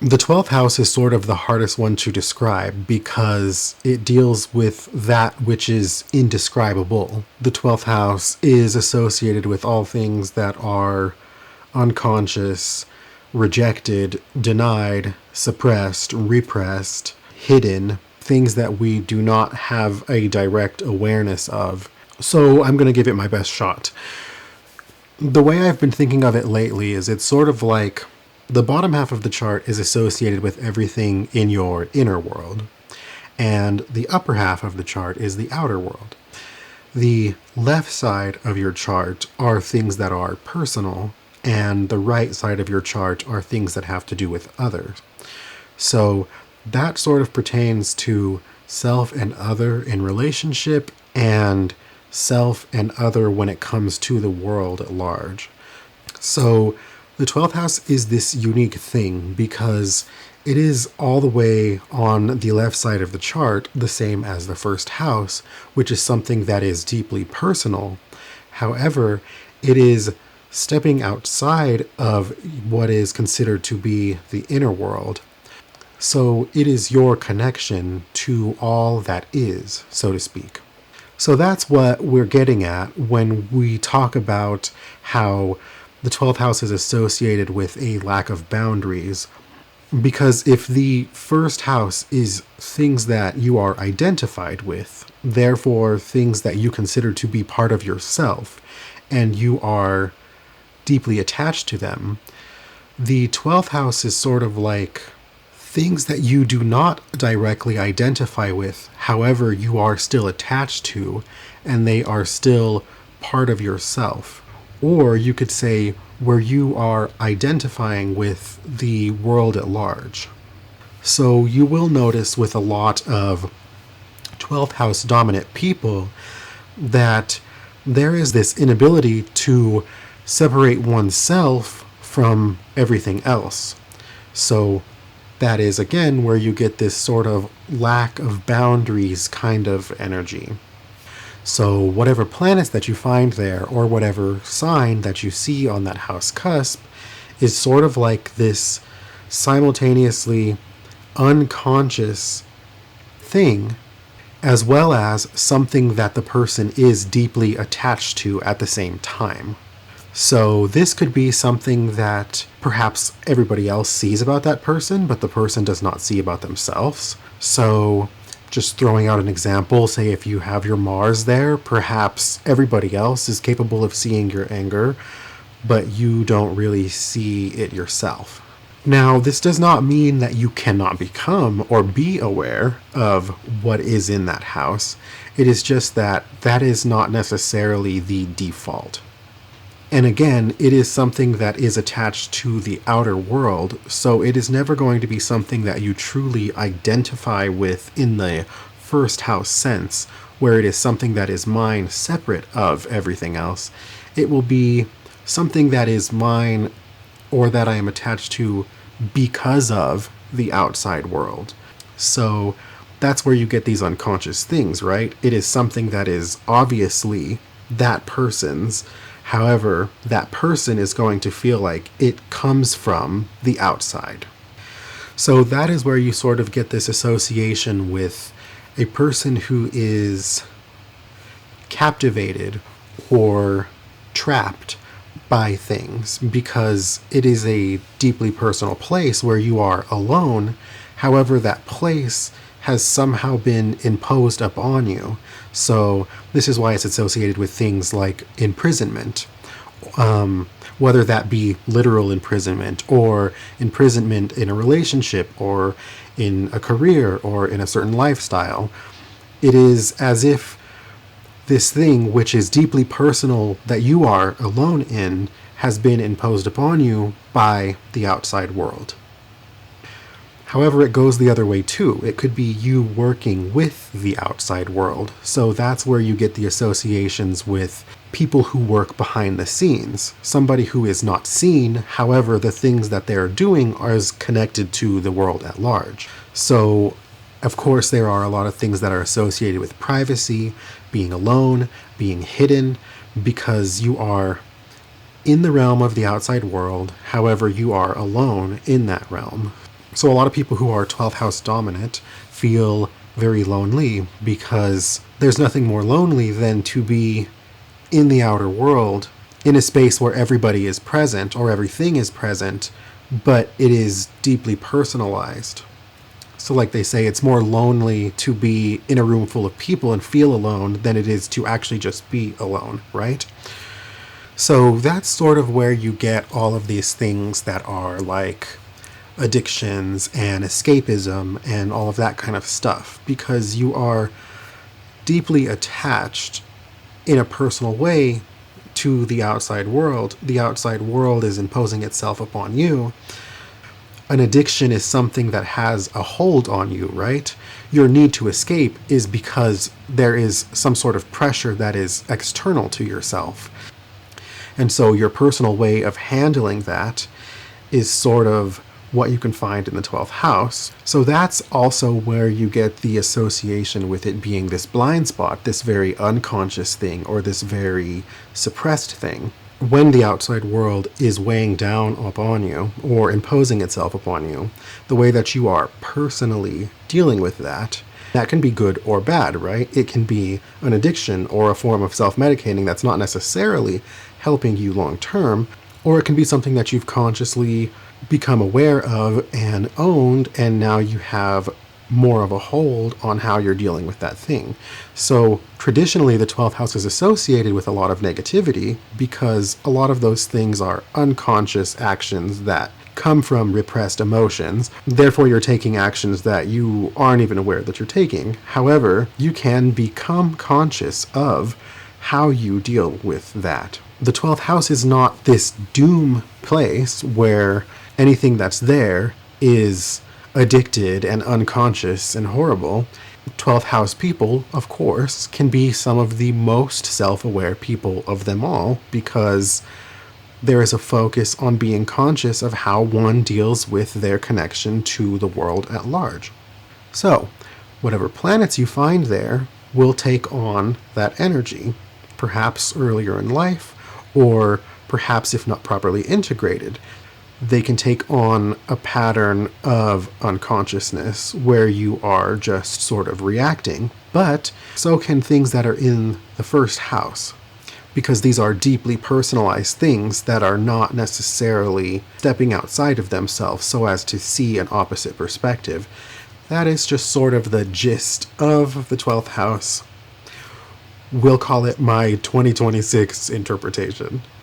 The 12th house is sort of the hardest one to describe because it deals with that which is indescribable. The 12th house is associated with all things that are unconscious, rejected, denied, suppressed, repressed, hidden, things that we do not have a direct awareness of. So I'm going to give it my best shot. The way I've been thinking of it lately is it's sort of like the bottom half of the chart is associated with everything in your inner world, and the upper half of the chart is the outer world. The left side of your chart are things that are personal, and the right side of your chart are things that have to do with others. So that sort of pertains to self and other in relationship, and self and other when it comes to the world at large. So the 12th house is this unique thing because it is all the way on the left side of the chart, the same as the first house, which is something that is deeply personal. However, it is stepping outside of what is considered to be the inner world. So it is your connection to all that is, so to speak. So that's what we're getting at when we talk about how the 12th house is associated with a lack of boundaries. Because if the first house is things that you are identified with, therefore things that you consider to be part of yourself, and you are deeply attached to them, the 12th house is sort of like things that you do not directly identify with, however, you are still attached to, and they are still part of yourself. Or you could say where you are identifying with the world at large. So you will notice with a lot of 12th house dominant people that there is this inability to separate oneself from everything else. So that is, again, where you get this sort of lack of boundaries kind of energy. So whatever planets that you find there, or whatever sign that you see on that house cusp, is sort of like this simultaneously unconscious thing, as well as something that the person is deeply attached to at the same time. So this could be something that perhaps everybody else sees about that person, but the person does not see about themselves. So just throwing out an example, say if you have your Mars there, perhaps everybody else is capable of seeing your anger, but you don't really see it yourself. Now, this does not mean that you cannot become or be aware of what is in that house. It is just that that is not necessarily the default. And again, it is something that is attached to the outer world, so it is never going to be something that you truly identify with in the first house sense, where it is something that is mine separate of everything else. It will be something that is mine, or that I am attached to because of the outside world. So that's where you get these unconscious things, right? It is something that is obviously that person's. However, that person is going to feel like it comes from the outside. So that is where you sort of get this association with a person who is captivated or trapped by things, because it is a deeply personal place where you are alone. However, that place has somehow been imposed upon you. So this is why it's associated with things like imprisonment, whether that be literal imprisonment or imprisonment in a relationship or in a career or in a certain lifestyle. It is as if this thing, which is deeply personal that you are alone in, has been imposed upon you by the outside world. However, it goes the other way too. It could be you working with the outside world. So that's where you get the associations with people who work behind the scenes. Somebody who is not seen, however, the things that they're doing are connected to the world at large. So, of course, there are a lot of things that are associated with privacy, being alone, being hidden, because you are in the realm of the outside world. However, you are alone in that realm. So a lot of people who are 12th house dominant feel very lonely because there's nothing more lonely than to be in the outer world in a space where everybody is present or everything is present, but it is deeply personalized. So like they say, it's more lonely to be in a room full of people and feel alone than it is to actually just be alone, right? So that's sort of where you get all of these things that are like addictions and escapism and all of that kind of stuff, because you are deeply attached in a personal way to the outside world. The outside world is imposing itself upon you. An addiction is something that has a hold on you, right? Your need to escape is because there is some sort of pressure that is external to yourself. And so your personal way of handling that is sort of what you can find in the 12th house. So that's also where you get the association with it being this blind spot, this very unconscious thing, or this very suppressed thing. When the outside world is weighing down upon you or imposing itself upon you, the way that you are personally dealing with that, that can be good or bad, right? It can be an addiction or a form of self-medicating that's not necessarily helping you long term, or it can be something that you've consciously become aware of and owned, and now you have more of a hold on how you're dealing with that thing. So traditionally, the 12th house is associated with a lot of negativity because a lot of those things are unconscious actions that come from repressed emotions. Therefore, you're taking actions that you aren't even aware that you're taking. However, you can become conscious of how you deal with that. The 12th house is not this doom place where anything that's there is addicted and unconscious and horrible. 12th house people, of course, can be some of the most self-aware people of them all because there is a focus on being conscious of how one deals with their connection to the world at large. So, whatever planets you find there will take on that energy, perhaps earlier in life, or perhaps if not properly integrated. They can take on a pattern of unconsciousness where you are just sort of reacting, but so can things that are in the first house, because these are deeply personalized things that are not necessarily stepping outside of themselves so as to see an opposite perspective. That is just sort of the gist of the 12th house. We'll call it my 2026 interpretation.